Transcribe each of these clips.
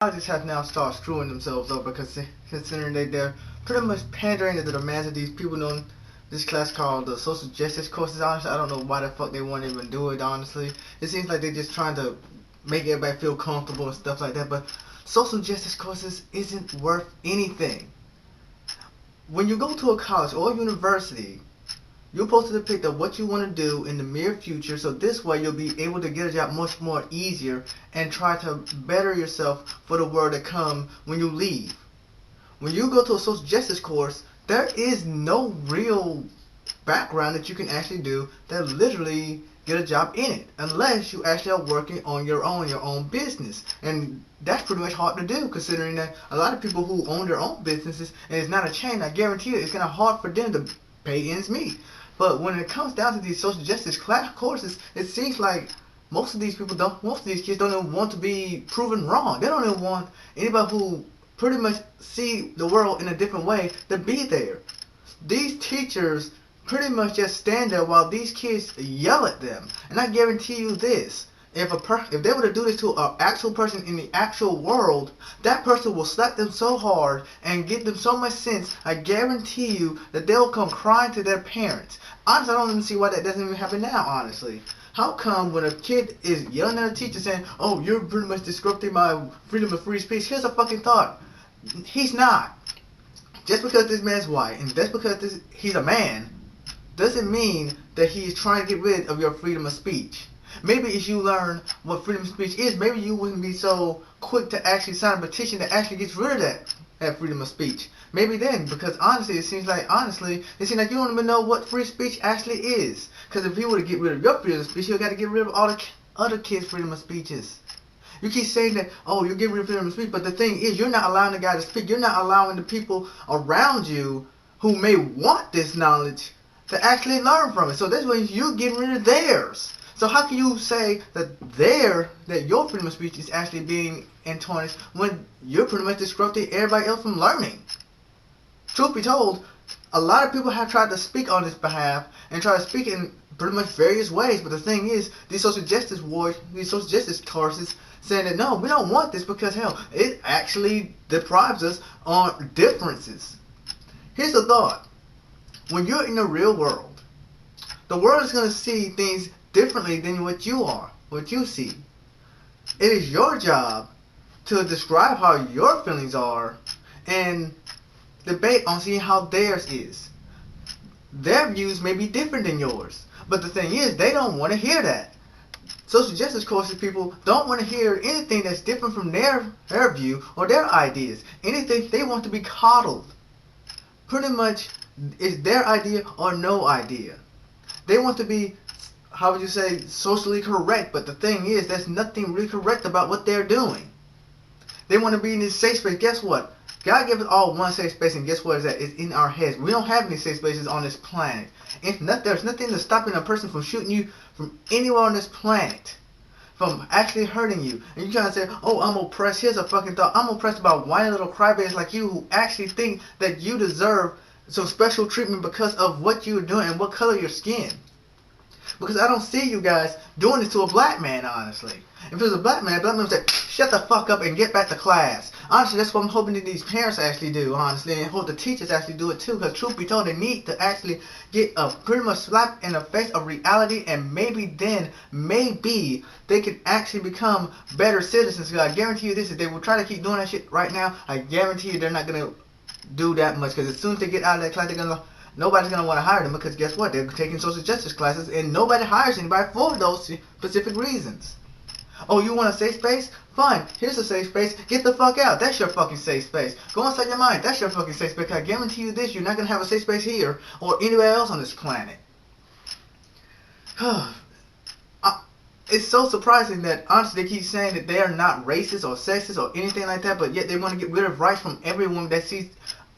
Colleges have now started screwing themselves up because considering they're pretty much pandering to the demands of these people doing this class called the social justice courses. Honestly, I don't know why the fuck they want to even do it. Honestly, it seems like they're just trying to make everybody feel comfortable and stuff like that. But social justice courses isn't worth anything. When you go to a college or university, you're supposed to depict of what you want to do in the near future, so this way you'll be able to get a job much more easier and try to better yourself for the world to come when you leave. When you go to a social justice course, there is no real background that you can actually do that literally get a job in it, unless you actually are working on your own business. And that's pretty much hard to do, considering that a lot of people who own their own businesses, and it's not a chain, I guarantee you it's kind of hard for them to pay ends meet. But when it comes down to these social justice class courses, it seems like most of these kids don't even want to be proven wrong. They don't even want anybody who pretty much see the world in a different way to be there. These teachers pretty much just stand there while these kids yell at them. And I guarantee you this. If they were to do this to an actual person in the actual world, that person will slap them so hard and give them so much sense, I guarantee you that they'll come crying to their parents. Honestly, I don't even see why that doesn't even happen now, honestly. How come when a kid is yelling at a teacher saying, oh, you're pretty much disrupting my freedom of free speech, here's a fucking thought. He's not. Just because this man's white and just because he's a man doesn't mean that he's trying to get rid of your freedom of speech. Maybe if you learn what freedom of speech is, maybe you wouldn't be so quick to actually sign a petition that actually gets rid of that freedom of speech. Maybe then, because honestly, it seems like you don't even know what free speech actually is. Because if you were to get rid of your freedom of speech, you got to get rid of all the other kids' freedom of speeches. You keep saying that, oh, you're getting rid of freedom of speech, but the thing is, you're not allowing the guy to speak. You're not allowing the people around you who may want this knowledge to actually learn from it. So that's when you're getting rid of theirs. So how can you say that your freedom of speech is actually being tarnished when you're pretty much disrupting everybody else from learning? Truth be told, a lot of people have tried to speak on this behalf and try to speak in pretty much various ways. But the thing is, these social justice courses saying that no, we don't want this because hell, it actually deprives us on differences. Here's the thought: when you're in the real world, the world is going to see things differently than what you see. It is your job to describe how your feelings are and debate on seeing how theirs is. Their views may be different than yours, but the thing is, they don't want to hear that. Social justice courses people don't want to hear anything that's different from their view or their ideas. Anything they want to be coddled. Pretty much, it's their idea or no idea. They want to be, how would you say, socially correct, but the thing is, there's nothing really correct about what they're doing. They want to be in this safe space. Guess what? God gave us all one safe space, and guess what is that? It's in our heads. We don't have any safe spaces on this planet. There's nothing to stopping a person from shooting you from anywhere on this planet, from actually hurting you. And you trying to say, oh, I'm oppressed. Here's a fucking thought. I'm oppressed by whiny little crybabies like you who actually think that you deserve some special treatment because of what you're doing and what color your skin. Because I don't see you guys doing this to a black man, honestly. If it was a black man would say, shut the fuck up and get back to class. Honestly, that's what I'm hoping that these parents actually do, honestly, and hope the teachers actually do it too, because truth be told, they need to actually get a pretty much slap in the face of reality, and maybe they can actually become better citizens. Because I guarantee you this, if they will try to keep doing that shit right now, I guarantee you they're not going to do that much, because as soon as they get out of that class, nobody's going to want to hire them, because guess what? They're taking social justice classes, and nobody hires anybody for those specific reasons. Oh, you want a safe space? Fine, here's a safe space. Get the fuck out. That's your fucking safe space. Go inside your mind. That's your fucking safe space. I guarantee you this, you're not going to have a safe space here or anywhere else on this planet. It's so surprising that, honestly, they keep saying that they are not racist or sexist or anything like that, but yet they want to get rid of rights from everyone that sees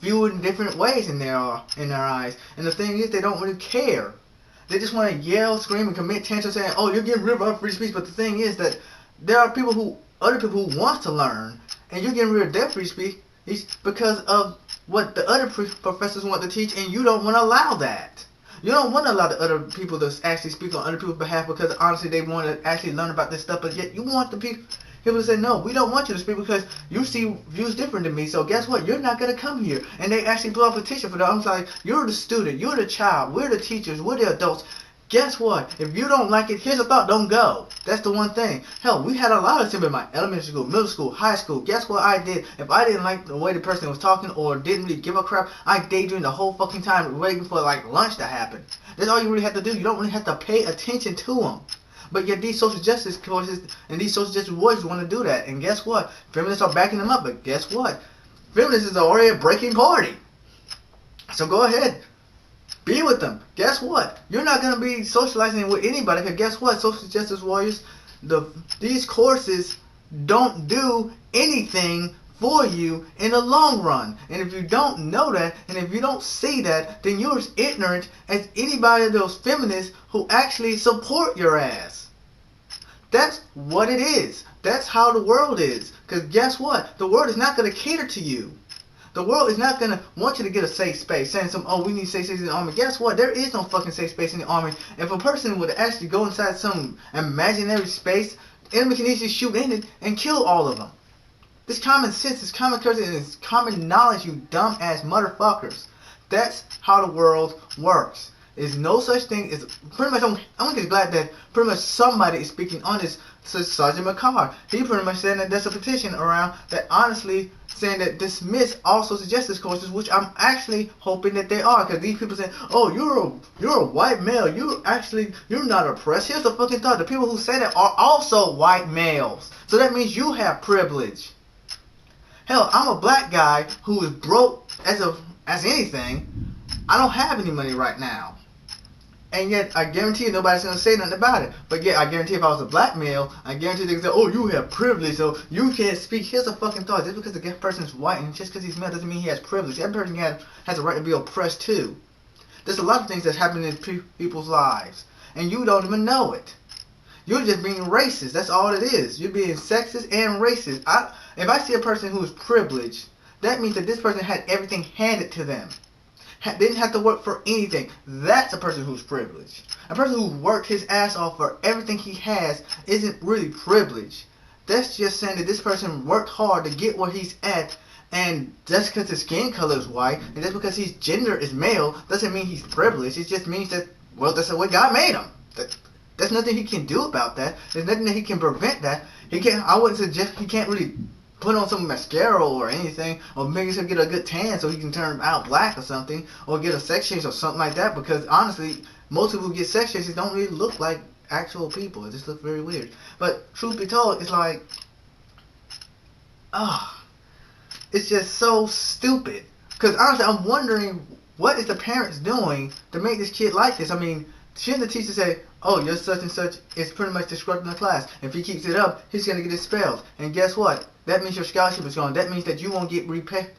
viewed in different ways in their eyes. And the thing is, they don't really care. They just want to yell, scream, and commit tantrums saying, oh, you're getting rid of our free speech. But the thing is that there are other people who want to learn, and you're getting rid of their free speech because of what the other professors want to teach, and you don't want to allow that. You don't want to allow the other people to actually speak on other people's behalf because honestly they want to actually learn about this stuff, but yet you want the people, He would say, no, we don't want you to speak because you see views different than me. So guess what? You're not going to come here. And they actually blew up a petition for that. I'm like, you're the student. You're the child. We're the teachers. We're the adults. Guess what? If you don't like it, here's a thought. Don't go. That's the one thing. Hell, we had a lot of assembly in my elementary school, middle school, high school. Guess what I did? If I didn't like the way the person was talking or didn't really give a crap, I daydreamed the whole fucking time waiting for like lunch to happen. That's all you really have to do. You don't really have to pay attention to them. But yet these social justice courses and these social justice warriors want to do that. And guess what? Feminists are backing them up. But guess what? Feminists is already a breaking party. So go ahead. Be with them. Guess what? You're not going to be socializing with anybody. Because guess what? Social justice warriors, these courses don't do anything for you in the long run. And if you don't know that, and if you don't see that, then you're as ignorant as anybody of those feminists who actually support your ass. That's what it is. That's how the world is. Because guess what? The world is not going to cater to you. The world is not going to want you to get a safe space, saying oh, we need safe space in the army. Guess what? There is no fucking safe space in the army. If a person would actually go inside some imaginary space, the enemy can easily shoot in it and kill all of them. This common sense, this common courtesy, and this common knowledge, you dumb ass motherfuckers. That's how the world works. There's no such thing as pretty much. I'm just glad that pretty much somebody is speaking on this. So Sergeant McCarr, he pretty much said that there's a petition around that honestly saying that dismiss all social justice courses, which I'm actually hoping that they are, because these people say, oh, you're a white male, you're not oppressed. Here's the fucking thought: the people who say that are also white males, so that means you have privilege. Hell, I'm a black guy who is broke as anything. I don't have any money right now. And yet, I guarantee you nobody's going to say nothing about it. But yet, I guarantee if I was a black male, I guarantee they would say, oh, you have privilege, so you can't speak. Here's a fucking thought. Just because the person is white and just because he's male doesn't mean he has privilege. That person has a right to be oppressed too. There's a lot of things that's happening in people's lives. And you don't even know it. You're just being racist. That's all it is. You're being sexist and racist. If I see a person who is privileged, that means that this person had everything handed to them. Didn't have to work for anything. That's a person who's privileged. A person who worked his ass off for everything he has isn't really privileged. That's just saying that this person worked hard to get where he's at, and just because his skin color is white, and just because his gender is male, doesn't mean he's privileged. It just means that, well, that's the way God made him. There's nothing he can do about that. There's nothing that he can prevent that. I wouldn't suggest he can't really put on some mascara or anything, or maybe he'll get a good tan so he can turn out black or something, or get a sex change or something like that, because honestly, most people who get sex changes don't really look like actual people. It just looks very weird. But truth be told, it's like, it's just so stupid. Because honestly, I'm wondering, what is the parents doing to make this kid like this? I mean, shouldn't the teacher say, oh, you're such and such is pretty much disrupting the class. If he keeps it up, he's going to get expelled. And guess what? That means your scholarship is gone. That means that you won't get repaid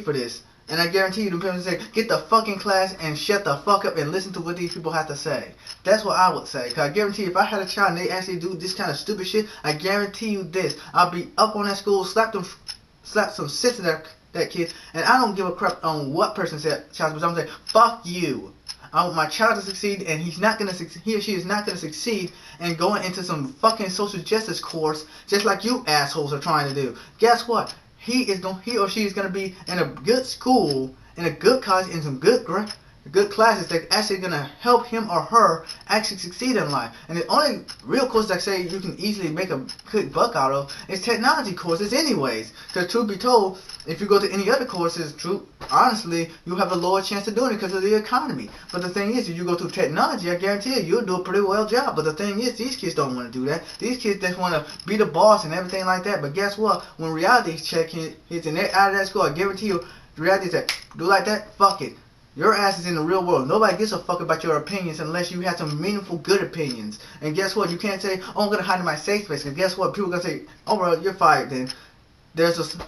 for this. And I guarantee you, the parents say, get the fucking class and shut the fuck up and listen to what these people have to say. That's what I would say. Because I guarantee you, if I had a child and they actually do this kind of stupid shit, I guarantee you this. I'll be up on that school, slap some sense to that kid. And I don't give a crap on what person said child, but I'm going to say, fuck you. I want my child to succeed, and he or she is not going to succeed and going into some fucking social justice course just like you assholes are trying to do. Guess what? He or she is going to be in a good school, in a good college, in some good classes that actually going to help him or her actually succeed in life. And the only real courses I say you can easily make a quick buck out of is technology courses anyways. Because truth be told, if you go to any other courses, honestly, you have a lower chance of doing it because of the economy. But the thing is, if you go to technology, I guarantee you, you'll do a pretty well job. But the thing is, these kids don't want to do that. These kids just want to be the boss and everything like that. But guess what? When reality check hits and they're out of that school, I guarantee you, reality check, do like that, fuck it. Your ass is in the real world. Nobody gives a fuck about your opinions unless you have some meaningful, good opinions. And guess what? You can't say, oh, I'm going to hide in my safe space. And guess what? People are going to say, oh, well, you're fired then.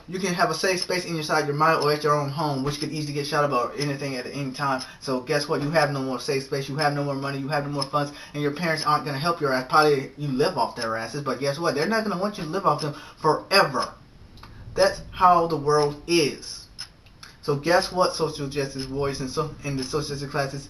You can have a safe space inside your mind or at your own home, which could easily get shot up or anything at any time. So guess what? You have no more safe space. You have no more money. You have no more funds. And your parents aren't going to help your ass. Probably you live off their asses. But guess what? They're not going to want you to live off them forever. That's how the world is. So guess what, social justice warriors and the social justice classes?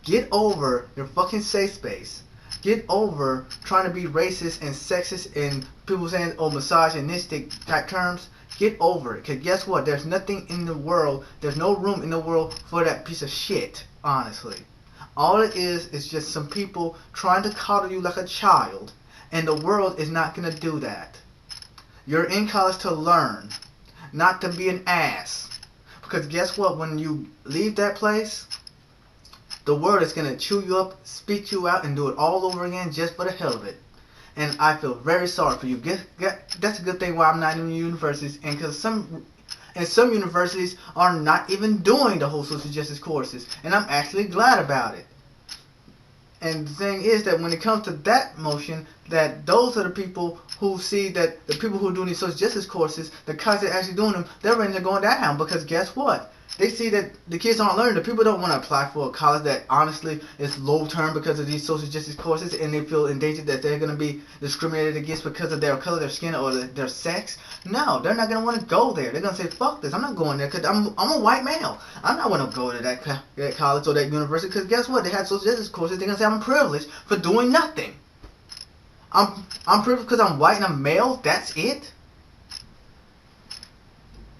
Get over your fucking safe space. Get over trying to be racist and sexist and people saying, oh, misogynistic type terms. Get over it. Because guess what? There's nothing in the world, there's no room in the world for that piece of shit, honestly. All it is just some people trying to coddle you like a child. And the world is not going to do that. You're in college to learn, not to be an ass. Because guess what? When you leave that place, the world is going to chew you up, spit you out, and do it all over again just for the hell of it. And I feel very sorry for you. That's a good thing why I'm not in universities. And because some universities are not even doing the whole social justice courses. And I'm actually glad about it. And the thing is that when it comes to that motion, that those are the people who see that the people who are doing these social justice courses, the guys that are actually doing them, they're ready to go down. Because guess what? They see that the kids aren't learning. The people don't want to apply for a college that honestly is low term because of these social justice courses, and they feel endangered that they're going to be discriminated against because of their color, their skin, or their sex. No, they're not going to want to go there. They're going to say, fuck this, I'm not going there because I'm a white male. I'm not going to go to that college or that university because guess what? They have social justice courses. They're going to say I'm privileged for doing nothing. I'm privileged because I'm white and I'm male. That's it.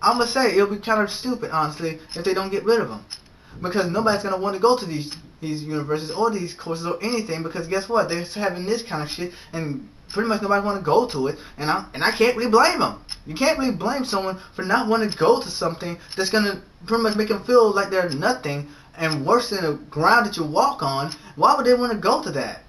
I'm going to say it'll be kind of stupid, honestly, if they don't get rid of them. Because nobody's going to want to go to these universities or these courses or anything because guess what? They're having this kind of shit and pretty much nobody want to go to it. And I can't really blame them. You can't really blame someone for not wanting to go to something that's going to pretty much make them feel like they're nothing and worse than the ground that you walk on. Why would they want to go to that?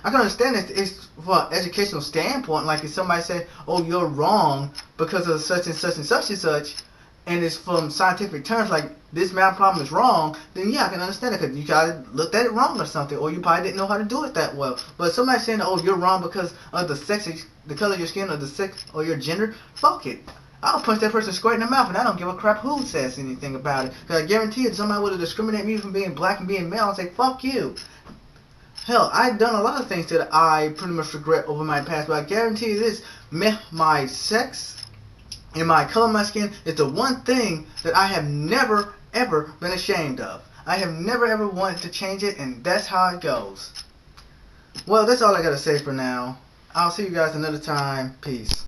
I can understand it's from an educational standpoint, like if somebody said, oh, you're wrong because of such and such and such and such, and it's from scientific terms, like this math problem is wrong, then yeah, I can understand it because you guys looked at it wrong or something, or you probably didn't know how to do it that well. But somebody saying, oh, you're wrong because of the color of your skin or the sex or your gender, fuck it. I'll punch that person straight in the mouth and I don't give a crap who says anything about it. Because I guarantee you, if somebody would have discriminated me from being black and being male, I'd say, fuck you. Hell, I've done a lot of things that I pretty much regret over my past, but I guarantee you this, my sex and my color of my skin is the one thing that I have never, ever been ashamed of. I have never, ever wanted to change it, and that's how it goes. Well, that's all I gotta say for now. I'll see you guys another time. Peace.